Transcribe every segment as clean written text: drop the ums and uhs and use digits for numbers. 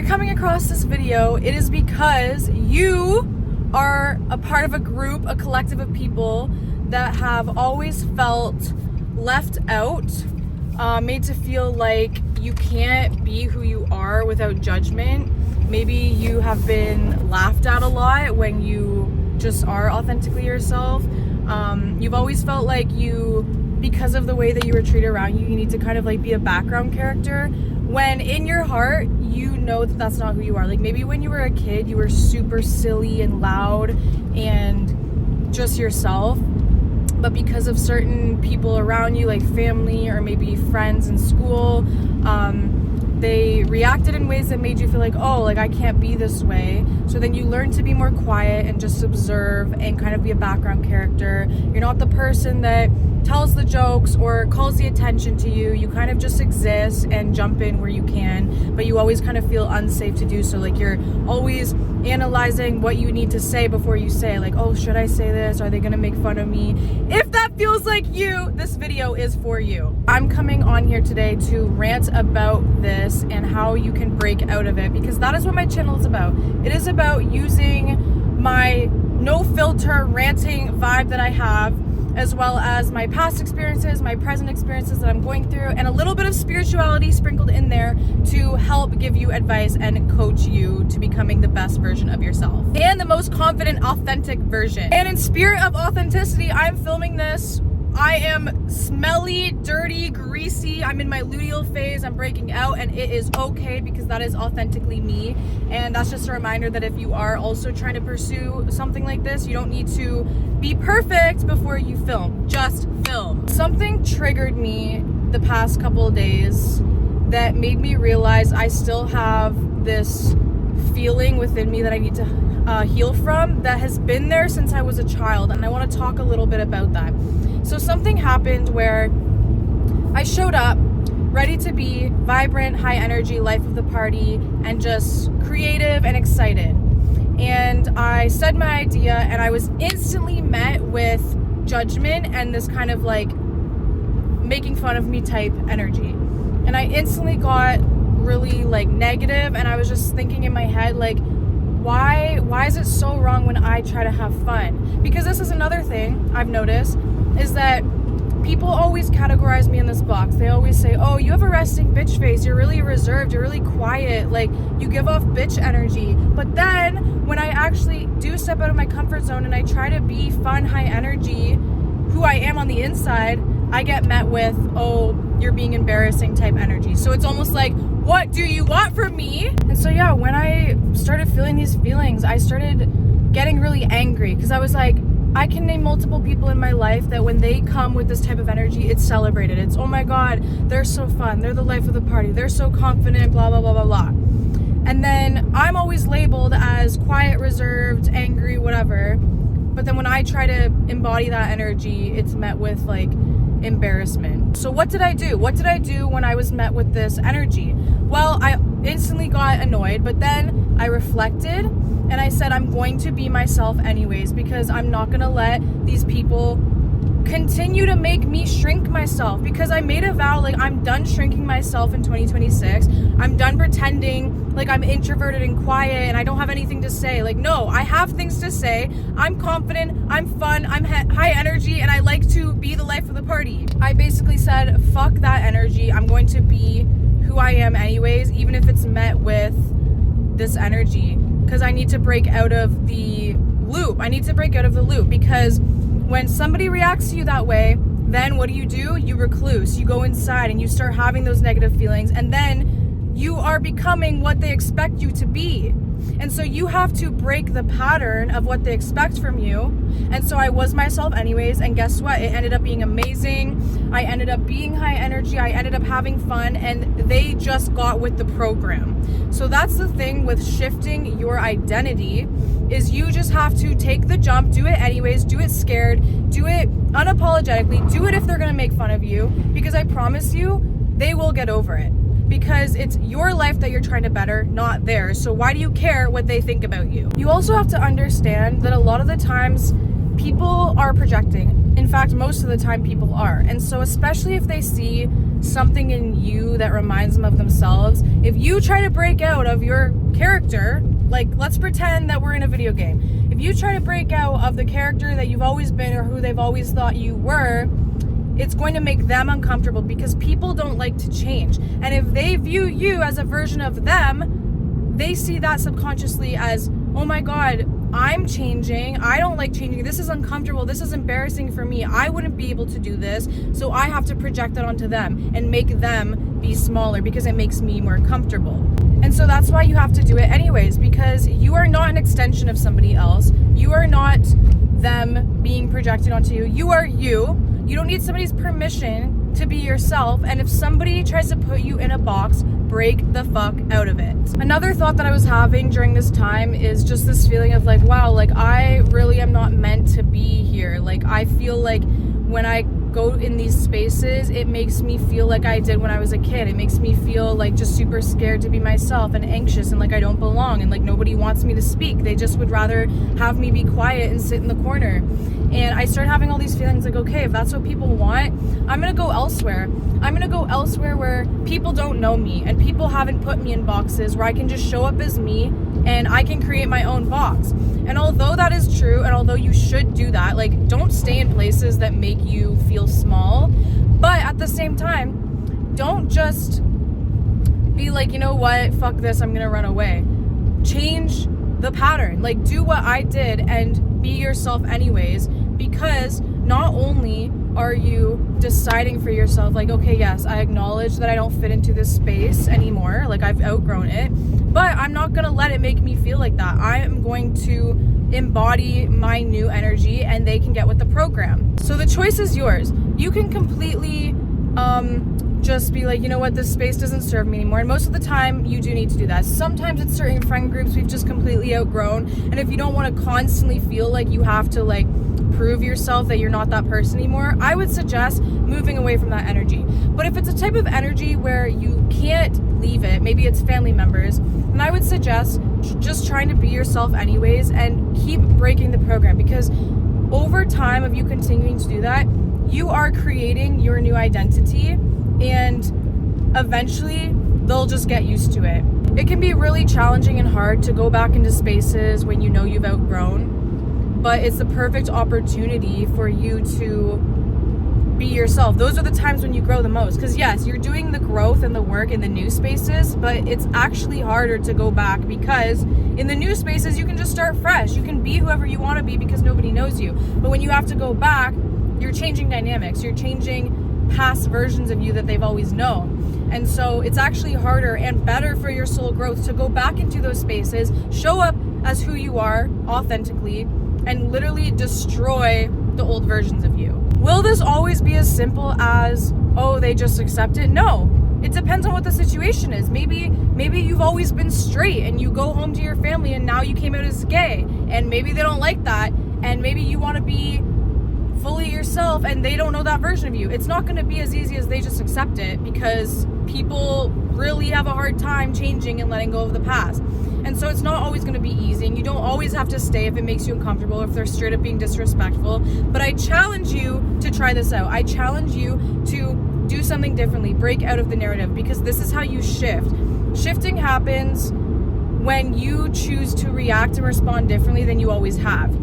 coming across this video, it is because you are a part of a group, a collective of people that have always felt left out, made to feel like you can't be who you are without judgment. Maybe you have been laughed at a lot when you just are authentically yourself. You've always felt like because of the way that you were treated around you, you need to kind of like be a background character, when in your heart, you know that that's not who you are. Like maybe when you were a kid, you were super silly and loud and just yourself. But because of certain people around you, like family or maybe friends in school, they reacted in ways that made you feel like, oh, like I can't be this way. So then you learn to be more quiet and just observe and kind of be a background character. You're not the person that tells the jokes or calls the attention to you. You kind of just exist and jump in where you can, but you always kind of feel unsafe to do so. Like you're always analyzing what you need to say before you say, like, oh, should I say this? Are they gonna make fun of me? If that feels like you, this video is for you. I'm coming on here today to rant about this and how you can break out of it, because that is what my channel is about. It is about using my no filter ranting vibe that I have, as well as my past experiences, my present experiences that I'm going through, and a little bit of spirituality sprinkled in there to help give you advice and coach you to becoming the best version of yourself and the most confident, authentic version. And in spirit of authenticity, I'm filming this. I am smelly, dirty, greasy. I'm in my luteal phase. I'm breaking out, and it is okay because that is authentically me. And that's just a reminder that if you are also trying to pursue something like this, you don't need to be perfect before you film. Just film. Something triggered me the past couple of days that made me realize I still have this feeling within me that I need to heal from, that has been there since I was a child, and I want to talk a little bit about that. So something happened where I showed up ready to be vibrant, high energy, life of the party, and just creative and excited. And I said my idea, and I was instantly met with judgment and this kind of like making fun of me type energy. And I instantly got really like negative, and I was just thinking in my head, like, why is it so wrong when I try to have fun? Because this is another thing I've noticed, is that people always categorize me in this box. They always say, oh, you have a resting bitch face, you're really reserved, you're really quiet, like you give off bitch energy. But then when I actually do step out of my comfort zone and I try to be fun, high energy, who I am on the inside, I get met with, oh, you're being embarrassing type energy. So it's almost like, what do you want from me? And so yeah, when I started feeling these feelings, I started getting really angry, because I was like, I can name multiple people in my life that when they come with this type of energy, it's celebrated. It's, oh my God, they're so fun. They're the life of the party. They're so confident, blah, blah, blah, blah, blah. And then I'm always labeled as quiet, reserved, angry, whatever. But then when I try to embody that energy, it's met with like embarrassment. So what did I do? What did I do when I was met with this energy? Well, I instantly got annoyed, but then I reflected and I said, I'm going to be myself anyways, because I'm not going to let these people continue to make me shrink myself, because I made a vow, like I'm done shrinking myself in 2026. I'm done pretending like I'm introverted and quiet and I don't have anything to say. Like, no, I have things to say. I'm confident, I'm fun, I'm high energy, and I like to be the life of the party. I basically said, fuck that energy. I'm going to be who I am anyways, even if it's met with this energy, because I need to break out of the loop. I need to break out of the loop, because when somebody reacts to you that way, then what do? You recluse, you go inside and you start having those negative feelings, and then you are becoming what they expect you to be. And so you have to break the pattern of what they expect from you. And so I was myself anyways, and guess what? It ended up being amazing. I ended up being high energy. I ended up having fun, and they just got with the program. So that's the thing with shifting your identity, is you just have to take the jump, do it anyways, do it scared, do it unapologetically, do it if they're gonna make fun of you, because I promise you, they will get over it. Because it's your life that you're trying to better, not theirs. So why do you care what they think about you? You also have to understand that a lot of the times people are projecting. In fact, most of the time people are. And so especially if they see something in you that reminds them of themselves, if you try to break out of your character, like let's pretend that we're in a video game. If you try to break out of the character that you've always been or who they've always thought you were, it's going to make them uncomfortable because people don't like to change. And if they view you as a version of them, they see that subconsciously as, oh my God, I'm changing. I don't like changing. This is uncomfortable. This is embarrassing for me. I wouldn't be able to do this. So I have to project that onto them and make them be smaller because it makes me more comfortable. And so that's why you have to do it anyways, because you are not an extension of somebody else. You are not them being projected onto you. You are you. You don't need somebody's permission to be yourself. And if somebody tries to put you in a box, break the fuck out of it. Another thought that I was having during this time is just this feeling of like, wow, like I really am not meant to be here. Like I feel like when I go in these spaces, it makes me feel like I did when I was a kid. It makes me feel like just super scared to be myself and anxious and like I don't belong and like nobody wants me to speak. They just would rather have me be quiet and sit in the corner. And I started having all these feelings like, okay, if that's what people want, I'm gonna go elsewhere. I'm gonna go elsewhere where people don't know me and people haven't put me in boxes, where I can just show up as me and I can create my own box. And although that is true, and although you should do that, like don't stay in places that make you feel small, but at the same time, don't just be like, you know what, fuck this, I'm gonna run away. Change the pattern. Like do what I did and be yourself anyways, because not only are you deciding for yourself like, okay, yes, I acknowledge that I don't fit into this space anymore, like I've outgrown it, but I'm not gonna let it make me feel like that. I am going to embody my new energy and they can get with the program. So the choice is yours. You can completely just be like, you know what, this space doesn't serve me anymore. And most of the time you do need to do that. Sometimes it's certain friend groups we've just completely outgrown. And if you don't want to constantly feel like you have to like prove yourself that you're not that person anymore, I would suggest moving away from that energy. But if it's a type of energy where you can't leave it, maybe it's family members, then I would suggest just trying to be yourself anyways and keep breaking the program, because over time of you continuing to do that, you are creating your new identity and eventually they'll just get used to it. It can be really challenging and hard to go back into spaces when you know you've outgrown, but it's the perfect opportunity for you to be yourself. Those are the times when you grow the most, because yes, you're doing the growth and the work in the new spaces, but it's actually harder to go back, because in the new spaces you can just start fresh. You can be whoever you want to be because nobody knows you. But when you have to go back, you're changing dynamics, you're changing past versions of you that they've always known. And so it's actually harder and better for your soul growth to go back into those spaces, show up as who you are authentically, and literally destroy the old versions of you. Will this always be as simple as, oh, they just accept it? No. It depends on what the situation is. Maybe you've always been straight and you go home to your family and now you came out as gay, and maybe they don't like that, and maybe you want to be fully yourself and they don't know that version of you. It's not going to be as easy as they just accept it, because people really have a hard time changing and letting go of the past. And so it's not always going to be easy, and you don't always have to stay if it makes you uncomfortable, if they're straight up being disrespectful. But I challenge you to try this out. I challenge you to do something differently, break out of the narrative, because this is how you shift. Shifting happens when you choose to react and respond differently than you always have.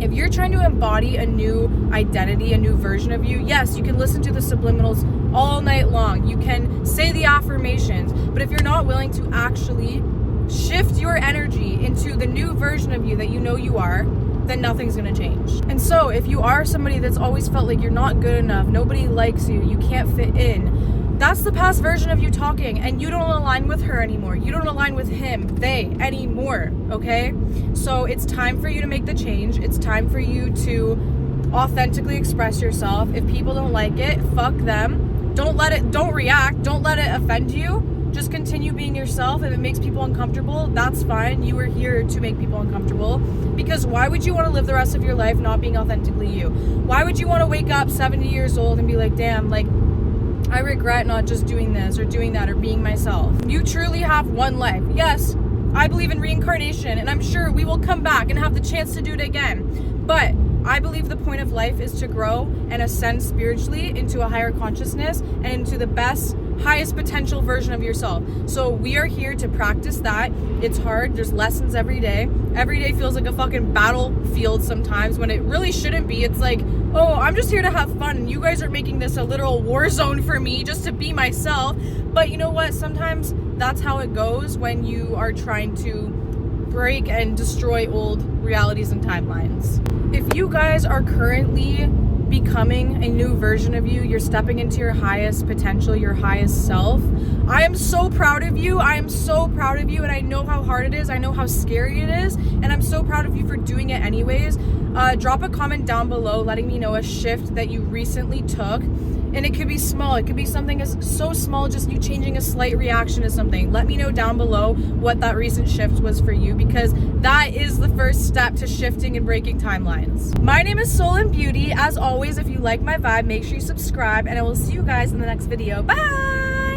If you're trying to embody a new identity, a new version of you, yes, you can listen to the subliminals all night long. You can say the affirmations, but if you're not willing to actually shift your energy into the new version of you that you know you are, then nothing's gonna change. And so if you are somebody that's always felt like you're not good enough, nobody likes you, you can't fit in, that's the past version of you talking, and you don't align with her anymore. You don't align with him, they, anymore, okay? So it's time for you to make the change. It's time for you to authentically express yourself. If people don't like it, fuck them. Don't react. Don't let it offend you. Just continue being yourself. If it makes people uncomfortable, that's fine. You are here to make people uncomfortable, because why would you want to live the rest of your life not being authentically you? Why would you want to wake up 70 years old and be like, damn, like, I regret not just doing this or doing that or being myself? You truly have one life. Yes, I believe in reincarnation, and I'm sure we will come back and have the chance to do it again. But I believe the point of life is to grow and ascend spiritually into a higher consciousness and into the best, highest potential version of yourself. So we are here to practice that. It's hard. There's lessons every day. Every day feels like a fucking battlefield sometimes when it really shouldn't be. It's like, oh, I'm just here to have fun and you guys are making this a literal war zone for me just to be myself. But you know what? Sometimes that's how it goes when you are trying to break and destroy old realities and timelines. If you guys are currently becoming a new version of you, you're stepping into your highest potential, your highest self, I am so proud of you. I am so proud of you, and I know how hard it is. I know how scary it is, and I'm so proud of you for doing it anyways. Drop a comment down below letting me know a shift that you recently took. And it could be small. It could be something as so small, just you changing a slight reaction to something. Let me know down below what that recent shift was for you, because that is the first step to shifting and breaking timelines. My name is Soul and Beauty. As always, if you like my vibe, make sure you subscribe, and I will see you guys in the next video. Bye!